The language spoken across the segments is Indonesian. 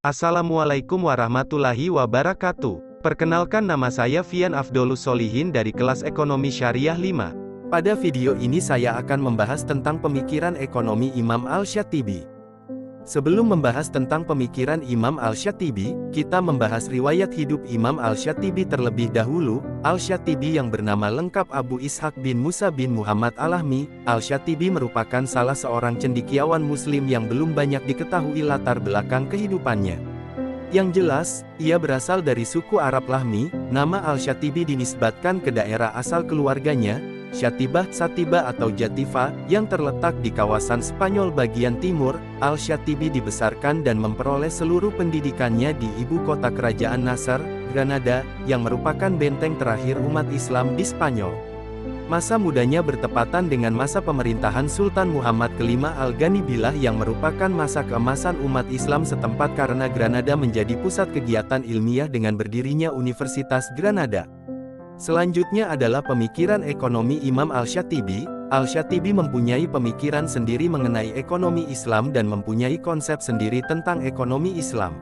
Assalamualaikum warahmatullahi wabarakatuh. Perkenalkan, nama saya Fian Afdolus Solihin dari kelas Ekonomi Syariah 5. Pada video ini saya akan membahas tentang pemikiran ekonomi Imam Al-Syatibi. Sebelum membahas tentang pemikiran Imam Al-Syatibi, kita membahas riwayat hidup Imam Al-Syatibi terlebih dahulu. Al-Syatibi yang bernama lengkap Abu Ishaq bin Musa bin Muhammad Al-Lahmi, Al-Syatibi merupakan salah seorang cendekiawan muslim yang belum banyak diketahui latar belakang kehidupannya. Yang jelas, ia berasal dari suku Arab Lahmi. Nama Al-Syatibi dinisbatkan ke daerah asal keluarganya, Syatibah, Satiba atau Jativa, yang terletak di kawasan Spanyol bagian timur. Al-Syatibi dibesarkan dan memperoleh seluruh pendidikannya di ibu kota kerajaan Nasr, Granada, yang merupakan benteng terakhir umat Islam di Spanyol. Masa mudanya bertepatan dengan masa pemerintahan Sultan Muhammad kelima Al-Ghani Billah yang merupakan masa keemasan umat Islam setempat karena Granada menjadi pusat kegiatan ilmiah dengan berdirinya Universitas Granada. Selanjutnya adalah pemikiran ekonomi Imam Al-Syatibi. Al-Syatibi mempunyai pemikiran sendiri mengenai ekonomi Islam dan mempunyai konsep sendiri tentang ekonomi Islam.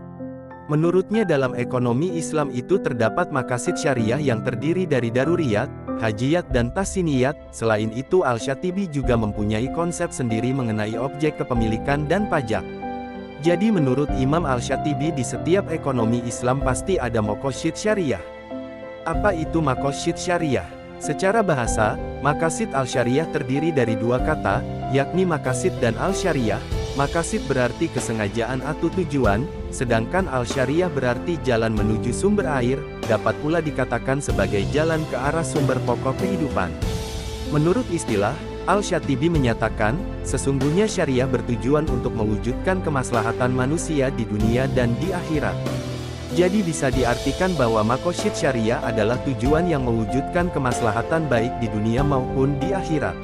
Menurutnya dalam ekonomi Islam itu terdapat maqasid syariah yang terdiri dari daruriyat, hajiyat dan tahsiniyat. Selain itu Al-Syatibi juga mempunyai konsep sendiri mengenai objek kepemilikan dan pajak. Jadi menurut Imam Al-Syatibi di setiap ekonomi Islam pasti ada maqasid syariah. Apa itu maqasid syariah? Secara bahasa, maqasid al-syariah terdiri dari dua kata, yakni maqasid dan al-syariah. Maqasid berarti kesengajaan atau tujuan, sedangkan al-syariah berarti jalan menuju sumber air, dapat pula dikatakan sebagai jalan ke arah sumber pokok kehidupan. Menurut istilah, Al-Syatibi menyatakan, sesungguhnya syariah bertujuan untuk mewujudkan kemaslahatan manusia di dunia dan di akhirat. Jadi bisa diartikan bahwa maqasid syariah adalah tujuan yang mewujudkan kemaslahatan baik di dunia maupun di akhirat.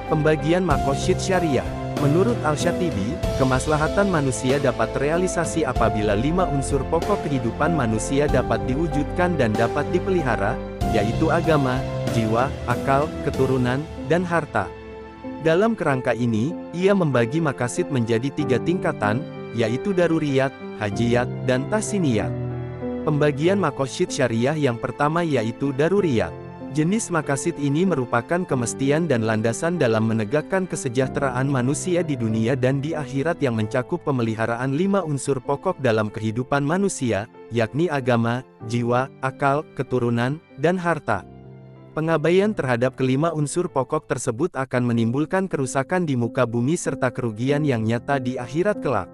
Pembagian maqasid syariah. Menurut Al-Syatibi, kemaslahatan manusia dapat terrealisasi apabila 5 unsur pokok kehidupan manusia dapat diwujudkan dan dapat dipelihara, yaitu agama, jiwa, akal, keturunan, dan harta. Dalam kerangka ini, ia membagi maqasid menjadi 3 tingkatan, yaitu daruriyat, hajiyat, dan tahsiniyat. Pembagian maqasid syariah yang pertama yaitu daruriyat. Jenis maqasid ini merupakan kemestian dan landasan dalam menegakkan kesejahteraan manusia di dunia dan di akhirat yang mencakup pemeliharaan 5 unsur pokok dalam kehidupan manusia, yakni agama, jiwa, akal, keturunan, dan harta. Pengabaian terhadap kelima unsur pokok tersebut akan menimbulkan kerusakan di muka bumi serta kerugian yang nyata di akhirat kelak.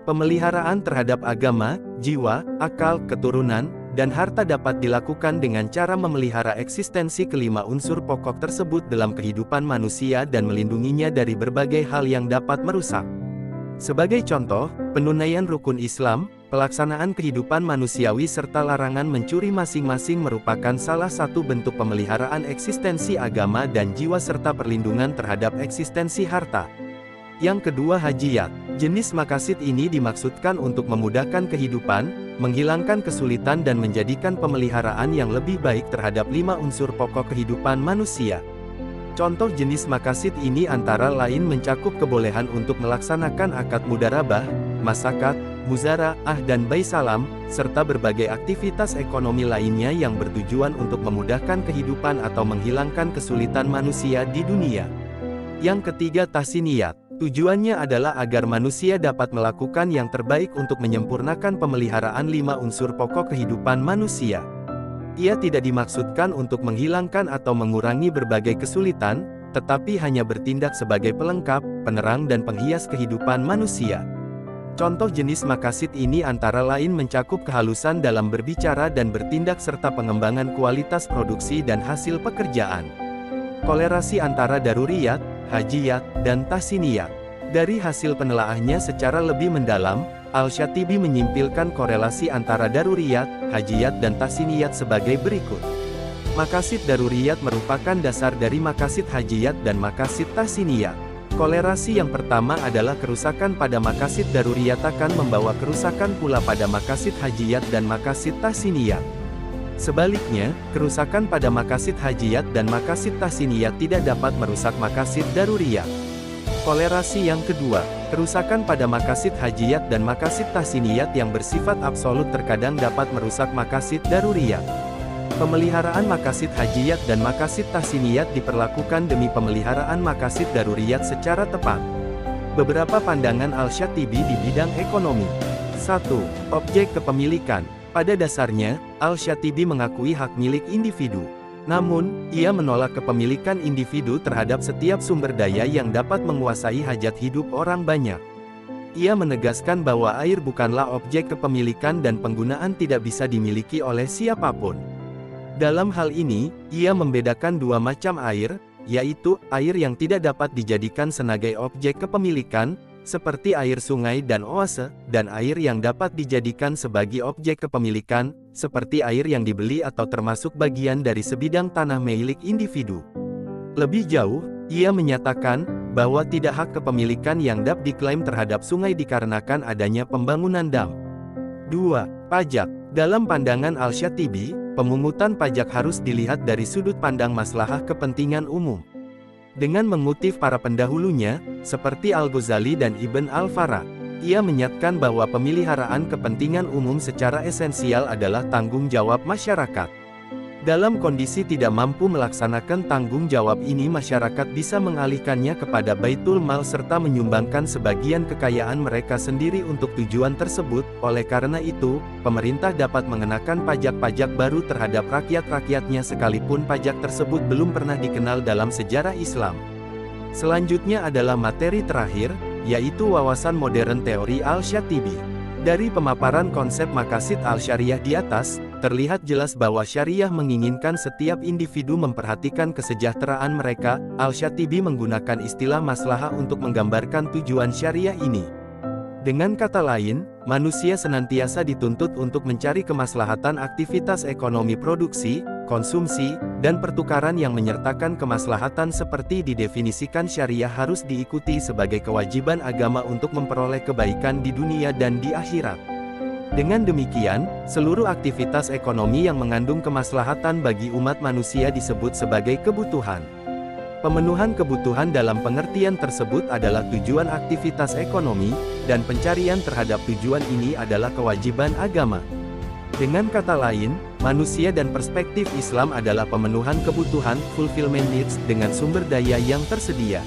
Pemeliharaan terhadap agama, jiwa, akal, keturunan, dan harta dapat dilakukan dengan cara memelihara eksistensi kelima unsur pokok tersebut dalam kehidupan manusia dan melindunginya dari berbagai hal yang dapat merusak. Sebagai contoh, penunaian rukun Islam, pelaksanaan kehidupan manusiawi serta larangan mencuri masing-masing merupakan salah satu bentuk pemeliharaan eksistensi agama dan jiwa serta perlindungan terhadap eksistensi harta. Yang kedua, hajiyat. Jenis maqasid ini dimaksudkan untuk memudahkan kehidupan, menghilangkan kesulitan dan menjadikan pemeliharaan yang lebih baik terhadap 5 unsur pokok kehidupan manusia. Contoh jenis maqasid ini antara lain mencakup kebolehan untuk melaksanakan akad mudarabah, masakat, muzara'ah dan baisalam, serta berbagai aktivitas ekonomi lainnya yang bertujuan untuk memudahkan kehidupan atau menghilangkan kesulitan manusia di dunia. Yang ketiga, tahsiniyat. Tujuannya adalah agar manusia dapat melakukan yang terbaik untuk menyempurnakan pemeliharaan 5 unsur pokok kehidupan manusia. Ia tidak dimaksudkan untuk menghilangkan atau mengurangi berbagai kesulitan, tetapi hanya bertindak sebagai pelengkap, penerang dan penghias kehidupan manusia. Contoh jenis maqasid ini antara lain mencakup kehalusan dalam berbicara dan bertindak serta pengembangan kualitas produksi dan hasil pekerjaan. Kolerasi antara daruriyat, hajiyat, dan tahsiniyat. Dari hasil penelaahnya secara lebih mendalam, Al-Syatibi menyimpulkan korelasi antara daruriyat, hajiyat dan tahsiniyat sebagai berikut. Maqasid daruriyat merupakan dasar dari maqasid hajiyat dan maqasid tahsiniyat. Kolerasi yang pertama adalah kerusakan pada maqasid daruriyat akan membawa kerusakan pula pada maqasid hajiyat dan maqasid tahsiniyat. Sebaliknya, kerusakan pada maqasid hajiyat dan maqasid tahsiniyat tidak dapat merusak maqasid daruriyat. Kolerasi yang kedua, kerusakan pada maqasid hajiyat dan maqasid tahsiniyat yang bersifat absolut terkadang dapat merusak maqasid daruriyat. Pemeliharaan maqasid hajiyat dan maqasid tahsiniyat diperlakukan demi pemeliharaan maqasid daruriyat secara tepat. Beberapa pandangan Al-Syatibi di bidang ekonomi. 1. Objek kepemilikan. Pada dasarnya, Al-Syatibi mengakui hak milik individu. Namun, ia menolak kepemilikan individu terhadap setiap sumber daya yang dapat menguasai hajat hidup orang banyak. Ia menegaskan bahwa air bukanlah objek kepemilikan dan penggunaan tidak bisa dimiliki oleh siapapun. Dalam hal ini, ia membedakan dua macam air, yaitu air yang tidak dapat dijadikan sebagai objek kepemilikan, seperti air sungai dan oase, dan air yang dapat dijadikan sebagai objek kepemilikan, seperti air yang dibeli atau termasuk bagian dari sebidang tanah milik individu. Lebih jauh, ia menyatakan bahwa tidak hak kepemilikan yang dapat diklaim terhadap sungai dikarenakan adanya pembangunan dam. 2. Pajak. Dalam pandangan Al-Syatibi, pemungutan pajak harus dilihat dari sudut pandang maslahah kepentingan umum. Dengan mengutip para pendahulunya, seperti Al-Ghazali dan Ibn Al-Farad, ia menyatakan bahwa pemeliharaan kepentingan umum secara esensial adalah tanggung jawab masyarakat. Dalam kondisi tidak mampu melaksanakan tanggung jawab ini, masyarakat bisa mengalihkannya kepada Baitul Mal serta menyumbangkan sebagian kekayaan mereka sendiri untuk tujuan tersebut. Oleh karena itu, pemerintah dapat mengenakan pajak-pajak baru terhadap rakyat-rakyatnya sekalipun pajak tersebut belum pernah dikenal dalam sejarah Islam. Selanjutnya adalah materi terakhir, yaitu wawasan modern teori Al-Syatibi. Dari pemaparan konsep maqasid al-syariah di atas, terlihat jelas bahwa syariah menginginkan setiap individu memperhatikan kesejahteraan mereka. Al-Syatibi menggunakan istilah maslahah untuk menggambarkan tujuan syariah ini. Dengan kata lain, manusia senantiasa dituntut untuk mencari kemaslahatan aktivitas ekonomi produksi, konsumsi, dan pertukaran yang menyertakan kemaslahatan seperti didefinisikan syariah harus diikuti sebagai kewajiban agama untuk memperoleh kebaikan di dunia dan di akhirat. Dengan demikian, seluruh aktivitas ekonomi yang mengandung kemaslahatan bagi umat manusia disebut sebagai kebutuhan. Pemenuhan kebutuhan dalam pengertian tersebut adalah tujuan aktivitas ekonomi, dan pencarian terhadap tujuan ini adalah kewajiban agama. Dengan kata lain, manusia dan perspektif Islam adalah pemenuhan kebutuhan, fulfillment needs, dengan sumber daya yang tersedia.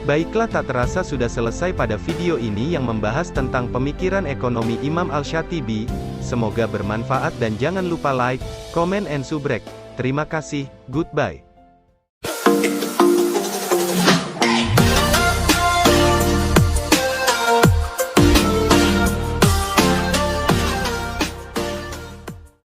Baiklah, tak terasa sudah selesai pada video ini yang membahas tentang pemikiran ekonomi Imam Al-Syatibi. Semoga bermanfaat dan jangan lupa like, comment and subscribe. Terima kasih, goodbye.